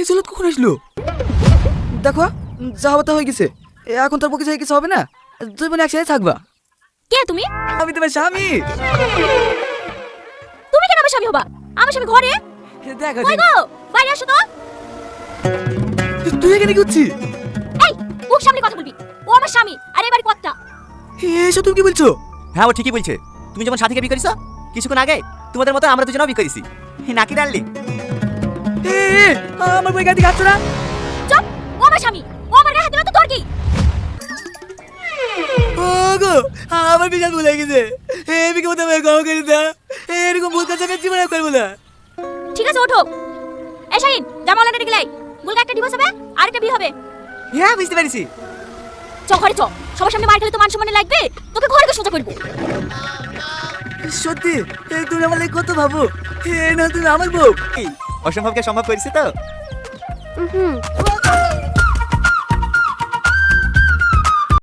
রিজলত কখন আসলো? দেখো যা হতে হয়ে গেছে, এখন তোর পক্ষে কিছু হবে না, দুই বোন একসাথে থাকবা। কে তুমি? আমি তোমার স্বামী। তুমি কেন আমার স্বামী হবা? আমার স্বামী ঘরে। দেখো কই গো, বাইরে আসো তো। তুই এখানে কি করছিস? এই, মুখ সামনে কথা বলবি। ও আমার স্বামী আর এই বাড়ি কর্তা। এসব তুমি কি বলছো? হ্যাঁ ও ঠিকই বলছে। তুমি যেমন সাথীকে বিয়ে করেছো, কিছুক্ষণ আগে তোমাদের মতো আমরা দুজনেও বিয়ে করেছি। নাকি ডার্লিং? আমার বই গাড়ি খাচ্ছ না? চুপ, ও আমার স্বামী। ও আমার গায়ে হাত দিলে তো তোর কি? ওগো আমার বিশাল ভুল হয়ে গেছে, এদিকে মতো আমি ক্ষমা করে দাও, এরকম ভুল কাজ আমি জীবনে আর করবো না। ঠিক আছে ওঠো। এই শাহিন, জামালাটা ডেকে লাই। গুলকা একটা ডিভোর্স হবে আর একটা বিয়ে হবে। হ্যাঁ বুঝতে পেরেছি। চ ঘরে চ, সবার সামনে মার খেলে তো মান সম্মানে লাগবে। তোকে ঘরে গিয়ে সোজা করবো। সত্যি তুমি আমার লাগে কত ভাবো, না তুমি আমার বউ। অসম্ভবকে সম্ভব করেছি তো।